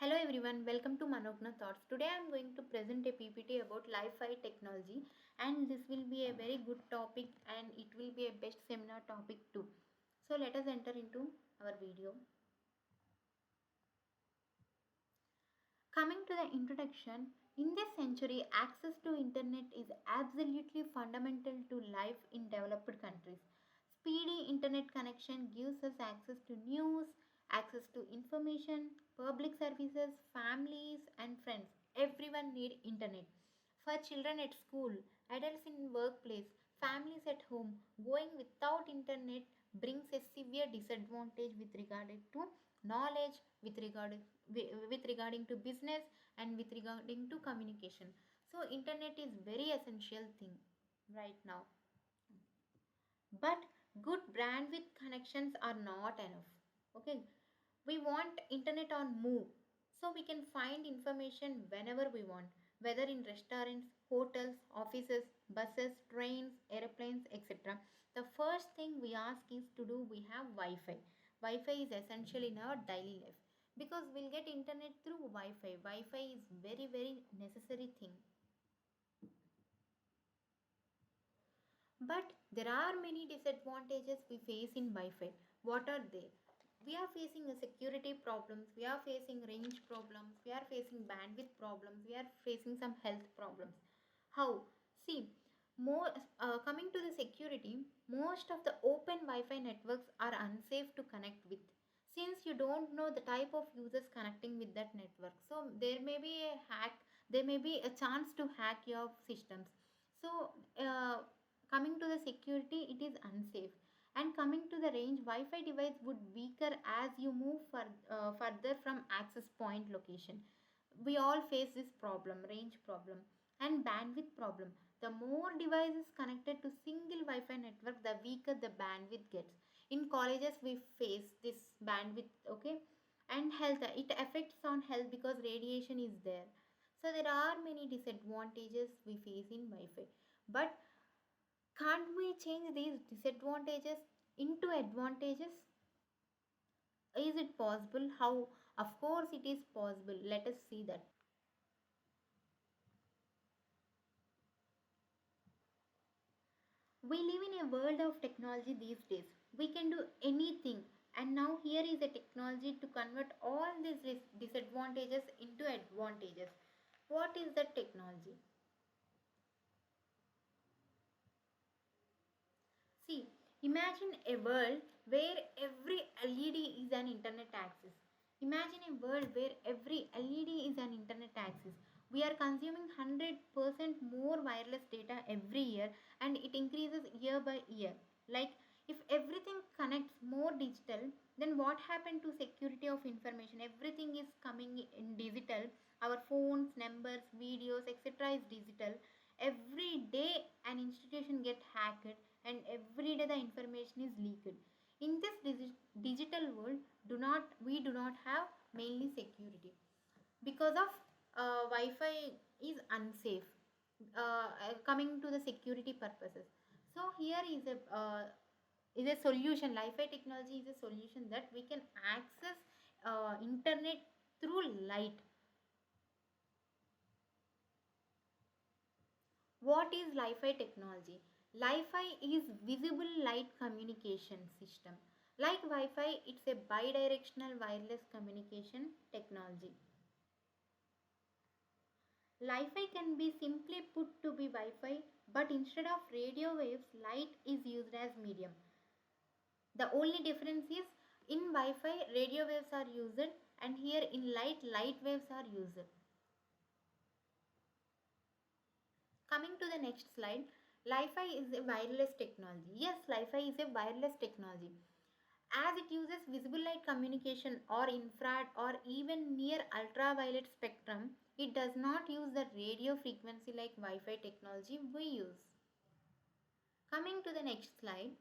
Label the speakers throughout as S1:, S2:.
S1: Hello everyone, welcome to Manogna Thoughts. Today I am going to present a PPT about Li-Fi technology, and this will be a very good topic and it will be a best seminar topic too. So let us enter into our video. Coming to the introduction, in this century access to internet is absolutely fundamental to life in developed countries. Speedy internet connection gives us access to news, access to information, public services, families and friends. Everyone need internet. For children at school, adults in workplace, families at home, going without internet brings a severe disadvantage with regard to knowledge, with regarding to business and with regarding to communication. So internet is very essential thing right now. But good bandwidth connections are not enough. Okay, we want internet on move, so we can find information whenever we want, whether in restaurants, hotels, offices, buses, trains, airplanes, etc. The first thing we ask is to do we have Wi-Fi. Wi-Fi is essential in our daily life because we'll get internet through Wi-Fi. Wi-Fi is very necessary thing. But there are many disadvantages we face in Wi-Fi. What are they? We are facing a security problems, we are facing range problems, we are facing bandwidth problems, we are facing some health problems. How? See, more coming to the security, most of the open Wi-Fi networks are unsafe to connect with. Since you don't know the type of users connecting with that network, so there may be a hack, there may be a chance to hack your systems. So coming to the security, it is unsafe. And coming to the range, Wi-Fi device would weaker as you move further from access point location. We all face this problem, range problem and bandwidth problem. The more devices connected to single Wi-Fi network, the weaker the bandwidth gets. In colleges, we face this bandwidth, okay? And health, it affects on health because radiation is there. So there are many disadvantages we face in Wi-Fi. But can't we change these disadvantages into advantages? Is it possible? How? Of course, it is possible. Let us see that. We live in a world of technology these days. We can do anything. And now, here is a technology to convert all these disadvantages into advantages. What is that technology? See, imagine a world where every LED is an internet access. Imagine a world where every LED is an internet access. We are consuming 100% more wireless data every year and it increases year by year. Like if everything connects more digital, then what happened to security of information? Everything is coming in digital. Our phones, numbers, videos, etc. is digital. Every day an institution get hacked and every day the information is leaked. In this digital world, do not have mainly security because of Wi-Fi is unsafe. Coming to the security purposes, so here is a solution. Wi-Fi technology is a solution that we can access internet through light. What is Li-Fi technology? Li-Fi is visible light communication system. Like Wi-Fi, it's a bidirectional wireless communication technology. Li-Fi can be simply put to be Wi-Fi, but instead of radio waves, light is used as medium. The only difference is in Wi-Fi, radio waves are used, and here in light, light waves are used. Coming to the next slide, Li-Fi is a wireless technology. Yes, Li-Fi is a wireless technology. As it uses visible light communication or infrared or even near ultraviolet spectrum, it does not use the radio frequency like Wi-Fi technology we use. Coming to the next slide,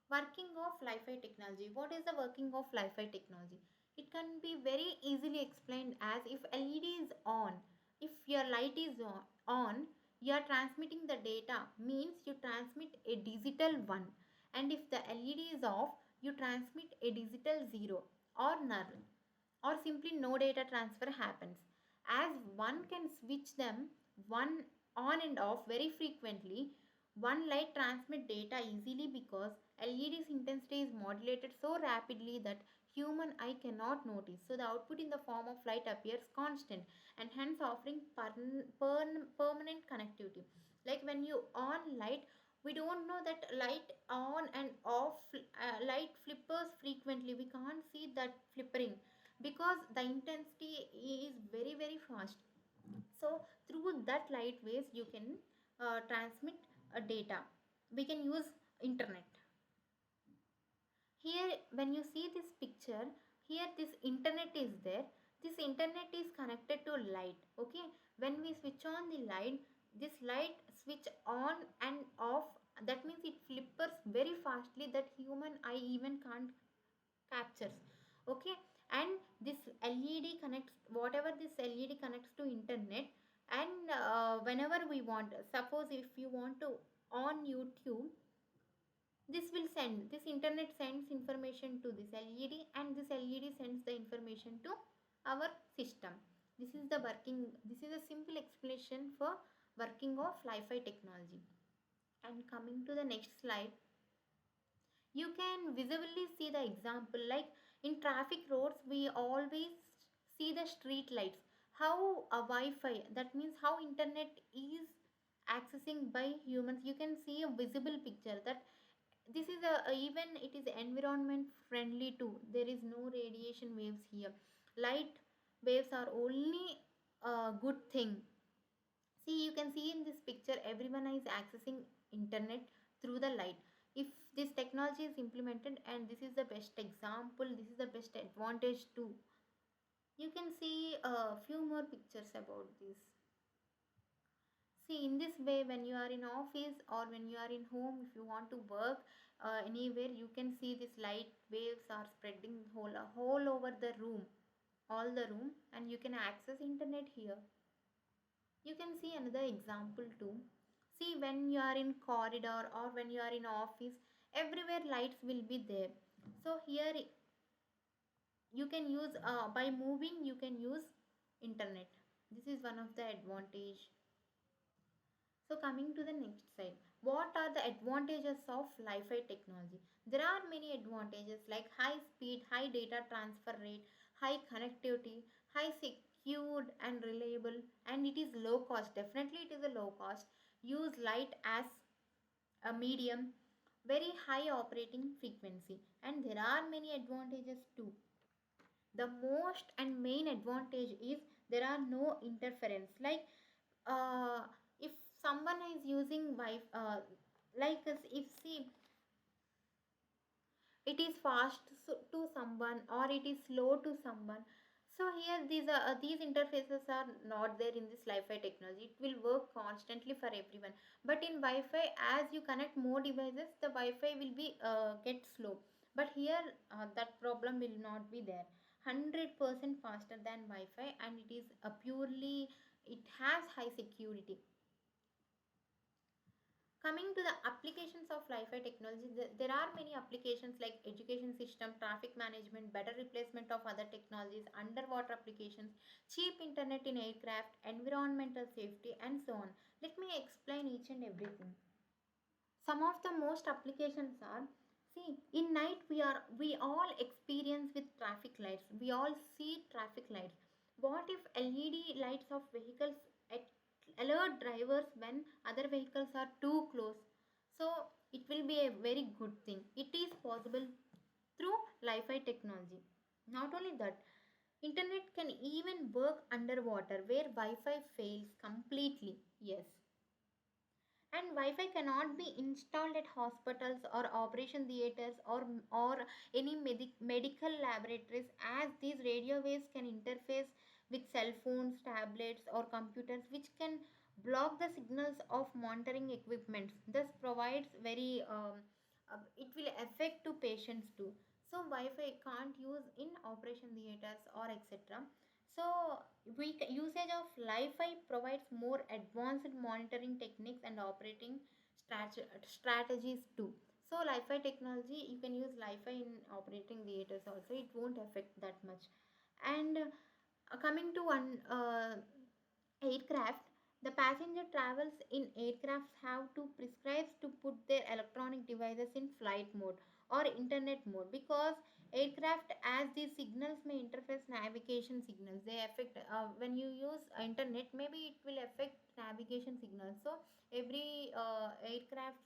S1: working of Li-Fi technology. What is the working of Li-Fi technology? It can be very easily explained as if LED is on. If your light is on, you are transmitting the data, means you transmit a digital 1. And if the LED is off, you transmit a digital 0 or null. or simply no data transfer happens. As one can switch them one on and off very frequently, one light transmit data easily because LED's intensity is modulated so rapidly that human eye cannot notice. So the output in the form of light appears constant and hence offering permanent connectivity. Like when you on light, we don't know that light on and off, light flippers frequently. We can't see that flippering because the intensity is very fast. So through that light waves you can transmit data. We can use internet. Here when you see this picture, here this internet is there. This internet is connected to light. Okay, when we switch on the light, this light switch on and off, that means it flippers very fastly that human eye even can't captures. Okay, and this LED connects, whatever this LED connects to internet, and whenever we want, suppose if you want to on YouTube, this will send, this internet sends information to this LED and this LED sends the information to our system. This is the working, this is a simple explanation for working of Li-Fi technology. And coming to the next slide, you can visibly see the example. Like in traffic roads we always see the street lights, how a Wi-Fi, that means how internet is accessing by humans. You can see a visible picture that this is a even it is environment friendly too. There is no radiation waves here. Light waves are only a good thing. See, you can see in this picture everyone is accessing internet through the light. If this technology is implemented, and this is the best example, this is the best advantage too. You can see a few more pictures about this. See, in this way, when you are in office or when you are in home, if you want to work anywhere, you can see this light waves are spreading whole over the room, all the room, and you can access internet here. You can see another example too. See, when you are in corridor or when you are in office, everywhere lights will be there. So here you can use by moving you can use internet. This is one of the advantage. So coming to the next slide, what are the advantages of Li-Fi technology? There are many advantages like high speed, high data transfer rate, high connectivity, high secured and reliable, and it is low cost. Definitely it is a low cost. Use light as a medium, very high operating frequency, and there are many advantages too. The most and main advantage is there are no interference. Like uh, if someone is using like if see it is fast to someone or it is slow to someone, so here these interfaces are not there in this Li-Fi technology. It will work constantly for everyone, but in Wi-Fi, as you connect more devices, the Wi-Fi will be get slow. But here that problem will not be there. 100% faster than Wi-Fi, and it is a purely, it has high security. Coming to the applications of Li-Fi technology, there are many applications like education system, traffic management, better replacement of other technologies, underwater applications, cheap internet in aircraft, environmental safety, and so on. Let me explain each and everything. Some of the most applications are, see, in night we all experience with traffic lights, we all see traffic lights. What if LED lights of vehicles at alert drivers when other vehicles are too close? So it will be a very good thing. It is possible through Li-Fi technology. Not only that, internet can even work underwater where Wi-Fi fails completely. Yes, and Wi-Fi cannot be installed at hospitals or operation theaters or any medical laboratories, as these radio waves can interface with cell phones, tablets, or computers, which can block the signals of monitoring equipment. Thus provides very it will affect to patients too. So Wi-Fi can't use in operation theaters or etc. So usage of Li-Fi provides more advanced monitoring techniques and operating strategies too. So Li-Fi technology, you can use Li-Fi in operating theaters also. It won't affect that much. And coming to one aircraft, the passenger travels in aircrafts have to prescribe to put their electronic devices in flight mode or internet mode, because aircraft as these signals may interface navigation signals, they affect when you use internet, maybe it will affect navigation signals. So every aircrafts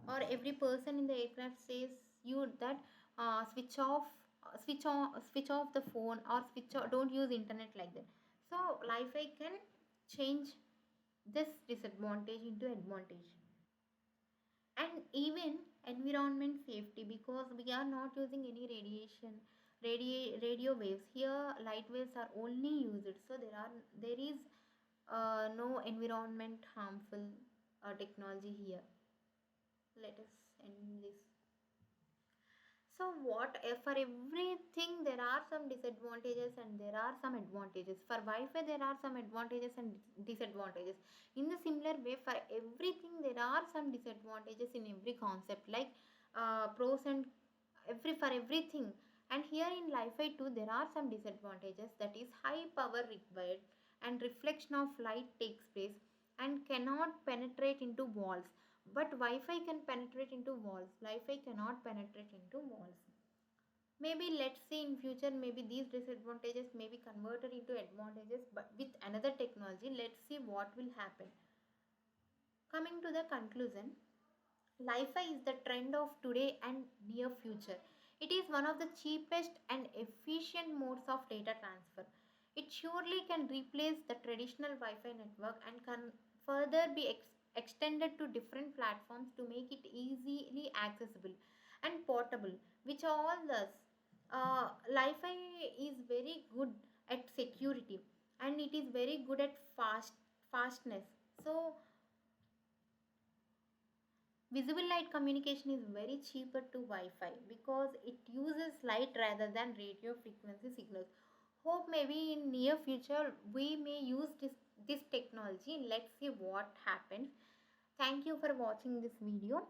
S1: or every person in the aircraft says you that switch off, switch off the phone, or switch off, don't use internet, like that. So Li-Fi can change this disadvantage into advantage. And even environment safety, because we are not using any radiation, radio waves here, light waves are only used, so there is no environment harmful technology here. Let us end this. So what for everything there are some disadvantages and there are some advantages. For Wi-Fi there are some advantages and disadvantages. In the similar way, for everything there are some disadvantages in every concept, like pros and for everything. And here in Wi-Fi too there are some disadvantages, that is high power required and reflection of light takes place and cannot penetrate into walls. But Wi-Fi can penetrate into walls. Wi-Fi cannot penetrate into walls. Maybe let's see in future, maybe these disadvantages may be converted into advantages, but with another technology. Let's see what will happen. Coming to the conclusion, Wi-Fi is the trend of today and near future. It is one of the cheapest and efficient modes of data transfer. It surely can replace the traditional Wi-Fi network and can further be extended to different platforms to make it easily accessible and portable, which all thus. Wi-Fi is very good at security and it is very good at fastness. So visible light communication is very cheaper to Wi-Fi because it uses light rather than radio frequency signals. Hope maybe in near future we may use this technology. Let's see what happens. Thank you for watching this video.